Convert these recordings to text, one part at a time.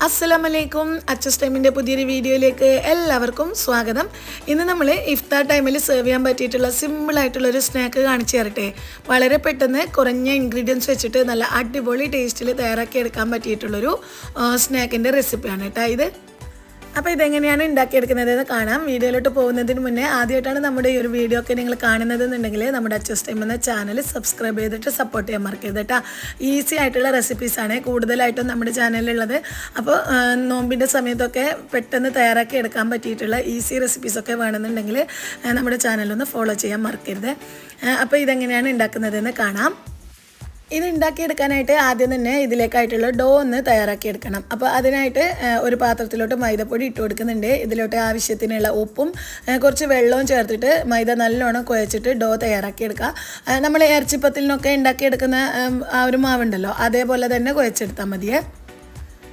അസ്സലാമലൈക്കും. അച്ചസ് ടൈമിൻ്റെ പുതിയൊരു വീഡിയോയിലേക്ക് എല്ലാവർക്കും സ്വാഗതം. ഇന്ന് നമ്മൾ ഇഫ്താർ ടൈമിൽ സെർവ് ചെയ്യാൻ പറ്റിയിട്ടുള്ള സിമ്പിളായിട്ടുള്ളൊരു സ്നാക്ക് കാണിച്ചു തരട്ടെ. വളരെ പെട്ടെന്ന് കുറഞ്ഞ ഇൻഗ്രീഡിയൻസ് വെച്ചിട്ട് നല്ല അടിപൊളി ടേസ്റ്റിൽ തയ്യാറാക്കി എടുക്കാൻ പറ്റിയിട്ടുള്ളൊരു സ്നാക്കിൻ്റെ റെസിപ്പിയാണ് കേട്ടോ ഇത്. അപ്പോൾ ഇതെങ്ങനെയാണ് ഉണ്ടാക്കിയെടുക്കുന്നതെന്ന് കാണാം. വീഡിയോയിലോട്ട് പോകുന്നതിന് മുന്നേ ആദ്യമായിട്ടാണ് നമ്മുടെ ഈ ഒരു വീഡിയോ ഒക്കെ നിങ്ങൾ കാണുന്നതെന്നുണ്ടെങ്കിൽ നമ്മുടെ അച്ചസ് ടൈം എന്ന ചാനൽ സബ്സ്ക്രൈബ് ചെയ്തിട്ട് സപ്പോർട്ട് ചെയ്യാൻ മറക്കരുത് കേട്ടോ. ഈസി ആയിട്ടുള്ള റെസിപ്പീസാണ് കൂടുതലായിട്ടും നമ്മുടെ ചാനലിലുള്ളത്. അപ്പോൾ നോമ്പിൻ്റെ സമയത്തൊക്കെ പെട്ടെന്ന് തയ്യാറാക്കി എടുക്കാൻ പറ്റിയിട്ടുള്ള ഈസി റെസിപ്പീസൊക്കെ വേണമെന്നുണ്ടെങ്കിൽ നമ്മുടെ ചാനലൊന്ന് ഫോളോ ചെയ്യാൻ മറക്കരുത്. അപ്പോൾ ഇതെങ്ങനെയാണ് ഉണ്ടാക്കുന്നതെന്ന് കാണാം. ഇത് ഉണ്ടാക്കിയെടുക്കാനായിട്ട് ആദ്യം തന്നെ ഇതിലേക്കായിട്ടുള്ള ഡോ ഒന്ന് തയ്യാറാക്കിയെടുക്കണം. അപ്പോൾ അതിനായിട്ട് ഒരു പാത്രത്തിലോട്ട് മൈദപ്പൊടി ഇട്ട് കൊടുക്കുന്നുണ്ട്. ഇതിലോട്ട് ആവശ്യത്തിനുള്ള ഉപ്പും കുറച്ച് വെള്ളവും ചേർത്തിട്ട് മൈദ നല്ലോണം കുഴച്ചിട്ട് ഡോ തയ്യാറാക്കിയെടുക്കുക. നമ്മൾ ഇറച്ചിപ്പത്തിലിനൊക്കെ ഉണ്ടാക്കിയെടുക്കുന്ന ആ ഒരു മാവുണ്ടല്ലോ, അതേപോലെ തന്നെ കുഴച്ചെടുത്താൽ മതിയേ.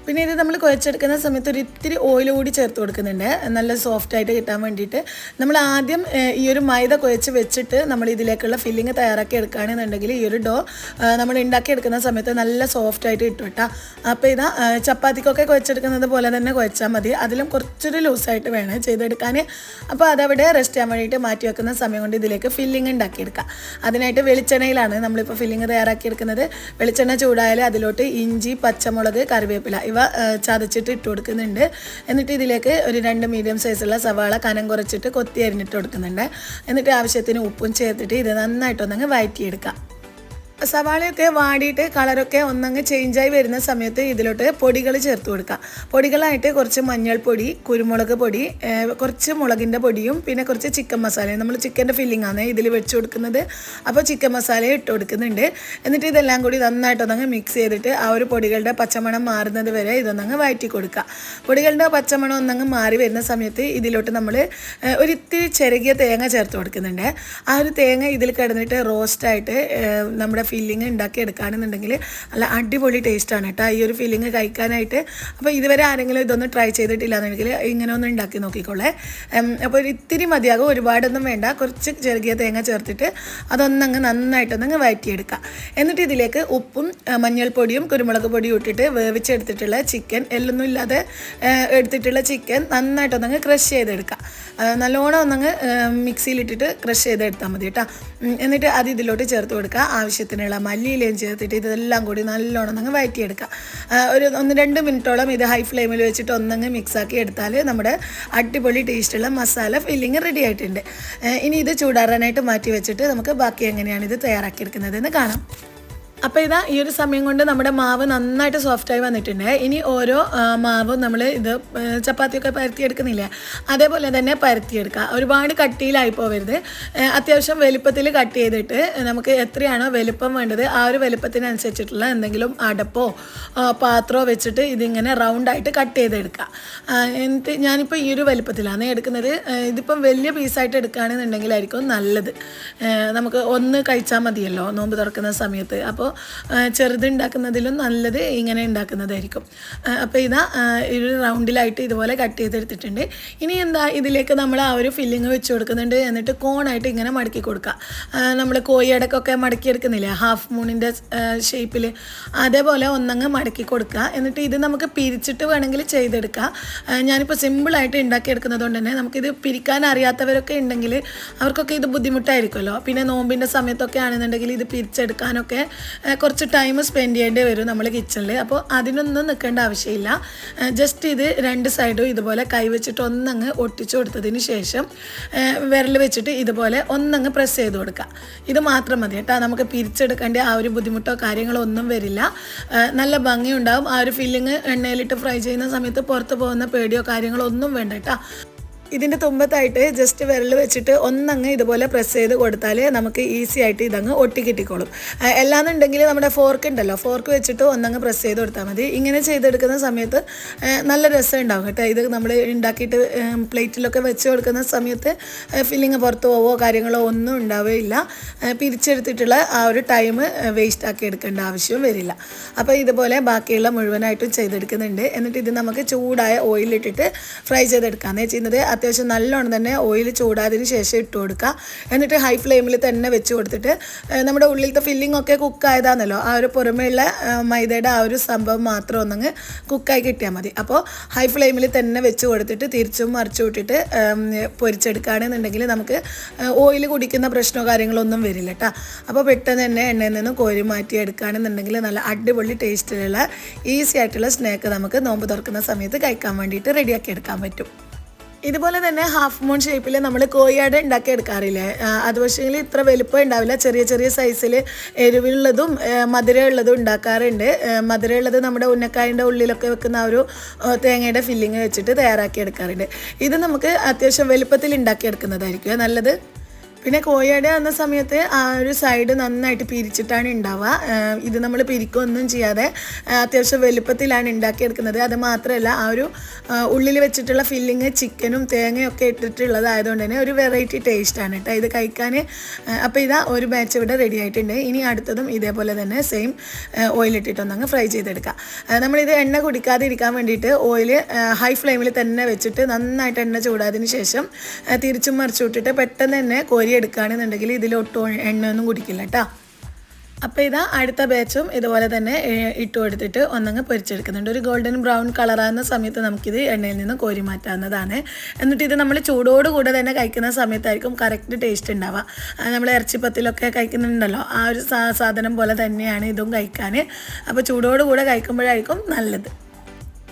പിന്നെ ഇത് നമ്മൾ കുഴച്ചെടുക്കുന്ന സമയത്ത് ഒരു ഇത്തിരി ഓയിൽ കൂടി ചേർത്ത് കൊടുക്കുന്നുണ്ട്, നല്ല സോഫ്റ്റായിട്ട് കിട്ടാൻ വേണ്ടിയിട്ട്. നമ്മൾ ആദ്യം ഈ ഒരു മൈദ കുഴച്ച് വെച്ചിട്ട് നമ്മൾ ഇതിലേക്കുള്ള ഫില്ലിങ് തയ്യാറാക്കി എടുക്കുകയാണെന്നുണ്ടെങ്കിൽ ഈ ഒരു ഡോ നമ്മൾ ഉണ്ടാക്കിയെടുക്കുന്ന സമയത്ത് നല്ല സോഫ്റ്റായിട്ട് കിട്ടും കേട്ടോ. അപ്പോൾ ഇതാ ചപ്പാത്തിക്കൊക്കെ കുഴച്ചെടുക്കുന്നത് പോലെ തന്നെ കുഴച്ചാൽ മതി. അതിലും കുറച്ചൊരു ലൂസായിട്ട് വേണം ചെയ്തെടുക്കാൻ. അപ്പോൾ അതവിടെ റെസ്റ്റ് ചെയ്യാൻ വേണ്ടിയിട്ട് മാറ്റി വെക്കുന്ന സമയം കൊണ്ട് ഇതിലേക്ക് ഫില്ലിങ് ഉണ്ടാക്കിയെടുക്കുക. അതിനായിട്ട് വെളിച്ചെണ്ണയിലാണ് നമ്മളിപ്പോൾ ഫില്ലിങ് തയ്യാറാക്കിയെടുക്കുന്നത്. വെളിച്ചെണ്ണ ചൂടായാൽ അതിലോട്ട് ഇഞ്ചി, പച്ചമുളക്, കറിവേപ്പില ഇവ ചതച്ചിട്ട് ഇട്ട് കൊടുക്കുന്നുണ്ട്. എന്നിട്ട് ഇതിലേക്ക് ഒരു 2 മീഡിയം സൈസുള്ള സവാള കനം കുറച്ചിട്ട് കൊത്തി അരിഞ്ഞിട്ട് കൊടുക്കുന്നുണ്ട്. എന്നിട്ട് ആവശ്യത്തിന് ഉപ്പും ചേർത്തിട്ട് ഇത് നന്നായിട്ടൊന്നങ്ങ് വഴറ്റിയെടുക്കാം. സവാളയൊക്കെ വാടിയിട്ട് കളറൊക്കെ ഒന്നങ്ങ് ചേഞ്ചായി വരുന്ന സമയത്ത് ഇതിലോട്ട് പൊടികൾ ചേർത്ത് കൊടുക്കുക. പൊടികളായിട്ട് കുറച്ച് മഞ്ഞൾപ്പൊടി, കുരുമുളക് പൊടി, കുറച്ച് മുളകിൻ്റെ പൊടിയും പിന്നെ കുറച്ച് ചിക്കൻ മസാലയും. നമ്മൾ ചിക്കൻ്റെ ഫില്ലിംഗ് ആണ് ഇതിൽ വെച്ച് കൊടുക്കുന്നത്. അപ്പോൾ ചിക്കൻ മസാല ഇട്ട് കൊടുക്കുന്നുണ്ട്. എന്നിട്ട് ഇതെല്ലാം കൂടി നന്നായിട്ടൊന്നങ്ങ് മിക്സ് ചെയ്തിട്ട് ആ ഒരു പൊടികളുടെ പച്ചമണം മാറുന്നത് വരെ ഇതൊന്നങ്ങ് വഴറ്റി കൊടുക്കുക. പൊടികളുടെ പച്ചമണം ഒന്നങ്ങ് മാറി വരുന്ന സമയത്ത് ഇതിലോട്ട് നമ്മൾ ഒരിത്തിരി ചെറുകിയ തേങ്ങ ചേർത്ത് കൊടുക്കുന്നുണ്ട്. ആ ഒരു തേങ്ങ ഇതിൽ കിടന്നിട്ട് റോസ്റ്റായിട്ട് നമ്മുടെ ഫില്ലിങ് ഉണ്ടാക്കി എടുക്കുകയാണെന്നുണ്ടെങ്കിൽ നല്ല അടിപൊളി ടേസ്റ്റാണ് കേട്ടോ ഈ ഒരു ഫില്ലിങ് കഴിക്കാനായിട്ട്. അപ്പോൾ ഇതുവരെ ആരെങ്കിലും ഇതൊന്നും ട്രൈ ചെയ്തിട്ടില്ല എന്നുണ്ടെങ്കിൽ ഇങ്ങനെ ഒന്ന് ഉണ്ടാക്കി നോക്കിക്കോളേ. അപ്പോൾ ഒരു ഇത്തിരി മതിയാകും, ഒരുപാടൊന്നും വേണ്ട. കുറച്ച് ചെറുകിയ തേങ്ങ ചേർത്തിട്ട് അതൊന്നങ്ങ് നന്നായിട്ടൊന്നങ്ങ് വഴറ്റിയെടുക്കുക. എന്നിട്ട് ഇതിലേക്ക് ഉപ്പും മഞ്ഞൾപ്പൊടിയും കുരുമുളക് പൊടിയും ഇട്ടിട്ട് വേവിച്ചെടുത്തിട്ടുള്ള ചിക്കൻ, എല്ലൊന്നും ഇല്ലാതെ എടുത്തിട്ടുള്ള ചിക്കൻ നന്നായിട്ടൊന്നങ്ങ് ക്രഷ് ചെയ്തെടുക്കുക. നല്ലോണം ഒന്നങ്ങ് മിക്സിയിലിട്ടിട്ട് ക്രഷ് ചെയ്തെടുത്താൽ മതി കേട്ടോ. എന്നിട്ട് അത് ഇതിലോട്ട് ചേർത്ത് കൊടുക്കുക. ആവശ്യത്തിനുള്ള മല്ലിയിലയും ചേർത്തിട്ട് ഇതെല്ലാം കൂടി നല്ലോണം അങ്ങ് വഴറ്റിയെടുക്കുക. ഒരു 1-2 മിനിറ്റോളം ഇത് ഹൈ ഫ്ലെയിമിൽ വെച്ചിട്ട് ഒന്നങ്ങ് മിക്സാക്കി എടുത്താൽ നമ്മുടെ അടിപൊളി ടേസ്റ്റുള്ള മസാല ഫില്ലിങ് റെഡി ആയിട്ടുണ്ട്. ഇനി ഇത് ചൂടാറാനായിട്ട് മാറ്റി വെച്ചിട്ട് നമുക്ക് ബാക്കി എങ്ങനെയാണ് ഇത് തയ്യാറാക്കിയെടുക്കുന്നതെന്ന് കാണാം. അപ്പോൾ ഇതാ ഈ ഒരു സമയം കൊണ്ട് നമ്മുടെ മാവ് നന്നായിട്ട് സോഫ്റ്റായി വന്നിട്ടുണ്ട്. ഇനി ഓരോ മാവും നമ്മൾ ഇത് ചപ്പാത്തിയൊക്കെ പരത്തിയെടുക്കുന്നില്ലേ, അതേപോലെ തന്നെ പരത്തിയെടുക്കുക. ഒരുപാട് കട്ടിയിലായി പോവരുത്. അത്യാവശ്യം വലുപ്പത്തിൽ കട്ട് ചെയ്തിട്ട് നമുക്ക് എത്രയാണോ വലുപ്പം വേണ്ടത് ആ ഒരു വലുപ്പത്തിനനുസരിച്ചിട്ടുള്ള എന്തെങ്കിലും അടപ്പോ പാത്രമോ വെച്ചിട്ട് ഇതിങ്ങനെ റൗണ്ടായിട്ട് കട്ട് ചെയ്തെടുക്കുക. എന്നിട്ട് ഞാനിപ്പോൾ ഈ ഒരു വലുപ്പത്തിലാണ് എടുക്കുന്നത്. ഇതിപ്പം വലിയ പീസായിട്ട് എടുക്കുകയാണെന്നുണ്ടെങ്കിലായിരിക്കും നല്ലത്. നമുക്ക് ഒന്ന് കഴിച്ചാൽ മതിയല്ലോ നോമ്പ് തുറക്കുന്ന സമയത്ത്. അപ്പോൾ ചെറുതുണ്ടാക്കുന്നതിലും നല്ലത് ഇങ്ങനെ ഉണ്ടാക്കുന്നതായിരിക്കും. അപ്പോൾ ഇതാ ഒരു റൗണ്ടിലായിട്ട് ഇതുപോലെ കട്ട് ചെയ്തെടുത്തിട്ടുണ്ട്. ഇനി എന്താ ഇതിലേക്ക് നമ്മൾ ആ ഒരു ഫില്ലിങ് വെച്ച് കൊടുക്കുന്നുണ്ട്. എന്നിട്ട് കോണായിട്ട് ഇങ്ങനെ മടക്കി കൊടുക്കുക. നമ്മൾ കോഴിയടക്കൊക്കെ മടക്കിയെടുക്കുന്നില്ലേ ഹാഫ് മൂണിൻ്റെ ഷേപ്പിൽ, അതേപോലെ ഒന്നങ്ങ് മടക്കി കൊടുക്കുക. എന്നിട്ട് ഇത് നമുക്ക് പിരിച്ചിട്ട് വേണമെങ്കിൽ ചെയ്തെടുക്കുക. ഞാനിപ്പോൾ സിമ്പിളായിട്ട് ഉണ്ടാക്കിയെടുക്കുന്നത് കൊണ്ട് തന്നെ നമുക്കിത് പിരിക്കാൻ അറിയാത്തവരൊക്കെ ഉണ്ടെങ്കിൽ അവർക്കൊക്കെ ഇത് ബുദ്ധിമുട്ടായിരിക്കുമല്ലോ. പിന്നെ നോമ്പിൻ്റെ സമയത്തൊക്കെ ആണെന്നുണ്ടെങ്കിൽ ഇത് പിരിച്ചെടുക്കാനൊക്കെ കുറച്ച് ടൈം സ്പെൻഡ് ചെയ്യേണ്ടി വരും നമ്മൾ കിച്ചണിൽ. അപ്പോൾ അതിനൊന്നും നിൽക്കേണ്ട ആവശ്യമില്ല. ജസ്റ്റ് ഇത് 2 സൈഡും ഇതുപോലെ കൈവച്ചിട്ട് ഒന്നങ്ങ് ഒട്ടിച്ചു കൊടുത്തതിന് ശേഷം വിരൽ വെച്ചിട്ട് ഇതുപോലെ ഒന്നങ്ങ് പ്രസ് ചെയ്ത് കൊടുക്കുക. ഇത് മാത്രം മതി കേട്ടോ. നമുക്ക് പിരിച്ചെടുക്കേണ്ട ആ ഒരു ബുദ്ധിമുട്ടോ കാര്യങ്ങളോ ഒന്നും വരില്ല. നല്ല ഭംഗിയുണ്ടാവും. ആ ഒരു ഫില്ലിങ് എണ്ണയിലിട്ട് ഫ്രൈ ചെയ്യുന്ന സമയത്ത് പുറത്ത് പോകുന്ന പേടിയോ കാര്യങ്ങളോ ഒന്നും വേണ്ട കേട്ടോ. ഇതിൻ്റെ തുമ്പത്തായിട്ട് ജസ്റ്റ് വിരൽ വെച്ചിട്ട് ഒന്നങ്ങ് ഇതുപോലെ പ്രസ് ചെയ്ത് കൊടുത്താൽ നമുക്ക് ഈസി ആയിട്ട് ഇതങ്ങ് ഒട്ടിക്കിട്ടിക്കോളും. എല്ലാന്നുണ്ടെങ്കിൽ നമ്മുടെ ഫോർക്ക് ഉണ്ടല്ലോ, ഫോർക്ക് വെച്ചിട്ട് ഒന്നങ്ങ് പ്രസ് ചെയ്ത് കൊടുത്താൽ മതി. ഇങ്ങനെ ചെയ്തെടുക്കുന്ന സമയത്ത് നല്ല രസം ഉണ്ടാവും കേട്ടോ. ഇത് നമ്മൾ ഉണ്ടാക്കിയിട്ട് പ്ലേറ്റിലൊക്കെ വെച്ച് കൊടുക്കുന്ന സമയത്ത് ഫില്ലിങ് പുറത്ത് പോവോ കാര്യങ്ങളോ ഒന്നും ഉണ്ടാവുകയില്ല. പിരിച്ചെടുത്തിട്ടുള്ള ആ ഒരു ടൈം വേസ്റ്റ് ആക്കി എടുക്കേണ്ട ആവശ്യവും വരില്ല. അപ്പോൾ ഇതുപോലെ ബാക്കിയുള്ള മുഴുവനായിട്ടും ചെയ്തെടുക്കുന്നുണ്ട്. എന്നിട്ട് ഇത് നമുക്ക് ചൂടായ ഓയിലിട്ടിട്ട് ഫ്രൈ ചെയ്തെടുക്കാമെന്നേ ചെയ്യുന്നത്. അത്യാവശ്യം നല്ലോണം തന്നെ ഓയിൽ ചൂടാതിന് ശേഷം ഇട്ട് കൊടുക്കുക. എന്നിട്ട് ഹൈ ഫ്ലെയിമിൽ തന്നെ വെച്ച് കൊടുത്തിട്ട് നമ്മുടെ ഉള്ളിലത്തെ ഫില്ലിംഗ് ഒക്കെ കുക്കായതാണല്ലോ, ആ ഒരു പുറമേയുള്ള മൈദയുടെ ആ ഒരു സംഭവം മാത്രം ഒന്നങ്ങ് കുക്കായി കിട്ടിയാൽ മതി. അപ്പോൾ ഹൈ ഫ്ലെയിമിൽ തന്നെ വെച്ച് കൊടുത്തിട്ട് തിരിച്ചും മറിച്ചു വിട്ടിട്ട് പൊരിച്ചെടുക്കുകയാണെന്നുണ്ടെങ്കിൽ നമുക്ക് ഓയിൽ കുടിക്കുന്ന പ്രശ്നമോ കാര്യങ്ങളൊന്നും വരില്ല കേട്ടോ. അപ്പോൾ പെട്ടെന്ന് തന്നെ എണ്ണയിൽ നിന്ന് കോരി മാറ്റി എടുക്കുകയാണെന്നുണ്ടെങ്കിൽ നല്ല അടിപൊളി ടേസ്റ്റിലുള്ള ഈസി ആയിട്ടുള്ള സ്നാക്ക് നമുക്ക് നോമ്പ് തുറക്കുന്ന സമയത്ത് കഴിക്കാൻ വേണ്ടിയിട്ട് റെഡിയാക്കി എടുക്കാൻ പറ്റും. ഇതുപോലെ തന്നെ ഹാഫ് മൂൺ ഷേപ്പിൽ നമ്മൾ കോഴിയാട് ഉണ്ടാക്കി എടുക്കാറില്ലേ, അത് പക്ഷേ ഇത്ര വലുപ്പം ഉണ്ടാവില്ല, ചെറിയ ചെറിയ സൈസിൽ എരിവുള്ളതും മധുരമുള്ളതും ഉണ്ടാക്കാറുണ്ട്. മധുരമുള്ളത് നമ്മുടെ ഉന്നക്കായൻ്റെ ഉള്ളിലൊക്കെ വെക്കുന്ന ആ ഒരു തേങ്ങയുടെ ഫില്ലിങ് വെച്ചിട്ട് തയ്യാറാക്കി എടുക്കാറുണ്ട്. ഇത് നമുക്ക് അത്യാവശ്യം വലുപ്പത്തിൽ ഉണ്ടാക്കിയെടുക്കുന്നതായിരിക്കും നല്ലത്. പിന്നെ കോഴിയുടെ എന്ന സമയത്ത് ആ ഒരു സൈഡ് നന്നായിട്ട് പിരിച്ചിട്ടാണ് ഉണ്ടാവുക. ഇത് നമ്മൾ പിരിക്കൊന്നും ചെയ്യാതെ അത്യാവശ്യം വലുപ്പത്തിലാണ് ഉണ്ടാക്കിയെടുക്കുന്നത്. അത് മാത്രമല്ല ആ ഒരു ഉള്ളിൽ വെച്ചിട്ടുള്ള ഫില്ലിങ് ചിക്കനും തേങ്ങയൊക്കെ ഇട്ടിട്ടുള്ളതായതുകൊണ്ട് തന്നെ ഒരു വെറൈറ്റി ടേസ്റ്റാണ് കേട്ടോ ഇത് കഴിക്കാൻ. അപ്പോൾ ഇതാ ഒരു ബാച്ച് ഇവിടെ റെഡി ആയിട്ടുണ്ട്. ഇനി അടുത്തതും ഇതേപോലെ തന്നെ സെയിം ഓയിലിട്ടിട്ടൊന്നങ്ങ് ഫ്രൈ ചെയ്തെടുക്കാം. നമ്മളിത് എണ്ണ കുടിക്കാതെ ഇരിക്കാൻ വേണ്ടിയിട്ട് ഓയിൽ ഹൈ ഫ്ലെയിമിൽ തന്നെ വെച്ചിട്ട് നന്നായിട്ട് എണ്ണ ചൂടാതിന് ശേഷം തിരിച്ചും മറിച്ചു വിട്ടിട്ട് പെട്ടെന്ന് തന്നെ കോരി എടുക്കുകയാണെന്നുണ്ടെങ്കിൽ ഇതിലൊട്ടും എണ്ണയൊന്നും കുടിക്കില്ല കേട്ടോ. അപ്പോൾ ഇതാ അടുത്ത ബാച്ചും ഇതുപോലെ തന്നെ ഇട്ട് കൊടുത്തിട്ട് ഒന്നങ്ങ് പൊരിച്ചെടുക്കുന്നുണ്ട്. ഒരു ഗോൾഡൻ ബ്രൗൺ കളറാകുന്ന സമയത്ത് നമുക്കിത് എണ്ണയിൽ നിന്ന് കോരി മാറ്റാവുന്നതാണ്. എന്നിട്ട് ഇത് നമ്മൾ ചൂടോടുകൂടെ തന്നെ കഴിക്കുന്ന സമയത്തായിരിക്കും കറക്റ്റ് ടേസ്റ്റ് ഉണ്ടാവുക. നമ്മൾ ഇറച്ചിപ്പത്തിലൊക്കെ കഴിക്കുന്നുണ്ടല്ലോ, ആ ഒരു സാധനം പോലെ തന്നെയാണ് ഇതും കഴിക്കാൻ. അപ്പോൾ ചൂടോടുകൂടെ കഴിക്കുമ്പോഴായിരിക്കും നല്ലത്.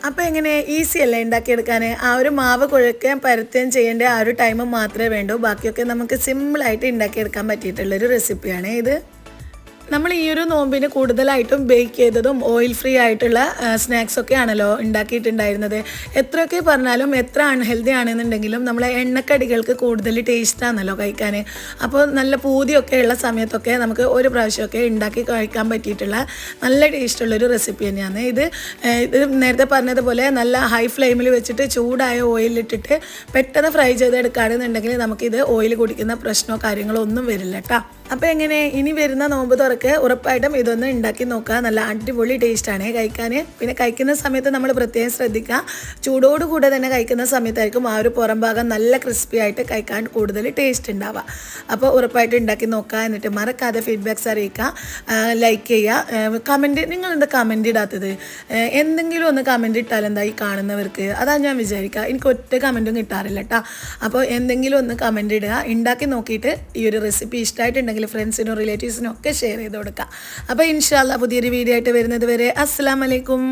അപ്പോൾ എങ്ങനെ ഈസി അല്ലേ ഉണ്ടാക്കിയെടുക്കാൻ. ആ ഒരു മാവ് കുഴക്കുകയും പരത്തുകയും ചെയ്യേണ്ട ആ ഒരു ടൈം മാത്രമേ വേണ്ടൂ. ബാക്കിയൊക്കെ നമുക്ക് സിമ്പിളായിട്ട് ഉണ്ടാക്കിയെടുക്കാൻ പറ്റിയിട്ടുള്ളൊരു റെസിപ്പിയാണ് ഇത്. നമ്മൾ ഈ ഒരു നോമ്പിന് കൂടുതലായിട്ടും ബേക്ക് ചെയ്തതും ഓയിൽ ഫ്രീ ആയിട്ടുള്ള സ്നാക്സൊക്കെ ആണല്ലോ ഉണ്ടാക്കിയിട്ടുണ്ടായിരുന്നത്. എത്രയൊക്കെ പറഞ്ഞാലും എത്ര അൺഹെൽത്തി ആണെന്നുണ്ടെങ്കിലും നമ്മളെ എണ്ണക്കടികൾക്ക് കൂടുതൽ ടേസ്റ്റാണല്ലോ കഴിക്കാൻ. അപ്പോൾ നല്ല പൂതിയൊക്കെ ഉള്ള സമയത്തൊക്കെ നമുക്ക് ഒരു പ്രാവശ്യമൊക്കെ ഉണ്ടാക്കി കഴിക്കാൻ പറ്റിയിട്ടുള്ള നല്ല ടേസ്റ്റുള്ളൊരു റെസിപ്പി തന്നെയാണ് ഇത്. നേരത്തെ പറഞ്ഞതുപോലെ നല്ല ഹൈ ഫ്ലെയിമിൽ വെച്ചിട്ട് ചൂടായ ഓയിലിട്ടിട്ട് പെട്ടെന്ന് ഫ്രൈ ചെയ്തെടുക്കുകയാണെന്നുണ്ടെങ്കിൽ നമുക്കിത് ഓയിൽ കുടിക്കുന്ന പ്രശ്നമോ കാര്യങ്ങളോ ഒന്നും വരില്ല കേട്ടോ. അപ്പോൾ എങ്ങനെ ഇനി വരുന്ന നോമ്പ് തുറക്ക് ഉറപ്പായിട്ടും ഇതൊന്ന് ഉണ്ടാക്കി നോക്കുക. നല്ല അടിപൊളി ടേസ്റ്റാണ് കഴിക്കാൻ. പിന്നെ കഴിക്കുന്ന സമയത്ത് നമ്മൾ പ്രത്യേകം ശ്രദ്ധിക്കുക, ചൂടോടുകൂടെ തന്നെ കഴിക്കുന്ന സമയത്തായിരിക്കും ആ ഒരു പുറം ഭാഗം നല്ല ക്രിസ്പി ആയിട്ട് കഴിക്കാൻ കൂടുതൽ ടേസ്റ്റ് ഉണ്ടാവുക. അപ്പോൾ ഉറപ്പായിട്ട് ഉണ്ടാക്കി നോക്കുക. എന്നിട്ട് മറക്കാതെ ഫീഡ്ബാക്ക്സ് അറിയിക്കുക, ലൈക്ക് ചെയ്യുക, കമൻറ്റ്. നിങ്ങളെന്താ കമൻറ്റ് ഇടാത്തത്? എന്തെങ്കിലും ഒന്ന് കമൻറ്റ് ഇട്ടാൽ എന്താ ഈ കാണുന്നവർക്ക്, അതാണ് ഞാൻ വിചാരിക്കുക. എനിക്ക് ഒറ്റ കമൻറ്റും കിട്ടാറില്ല കേട്ടോ. അപ്പോൾ എന്തെങ്കിലും ഒന്ന് കമൻറ്റ് ഇടുക. ഉണ്ടാക്കി നോക്കിയിട്ട് ഈ ഒരു റെസിപ്പി ഇഷ്ടമായിട്ടുണ്ടെങ്കിൽ ഫ്രണ്ട്സിനും റിലേറ്റീവ്സിനും ഒക്കെ ഷെയർ ചെയ്ത് കൊടുക്കുക. അപ്പോൾ ഇൻഷാ അല്ലാഹ് പുതിയൊരു വീഡിയോ ആയിട്ട് വരുന്നത് വരെ അസ്സലാമു അലൈക്കും.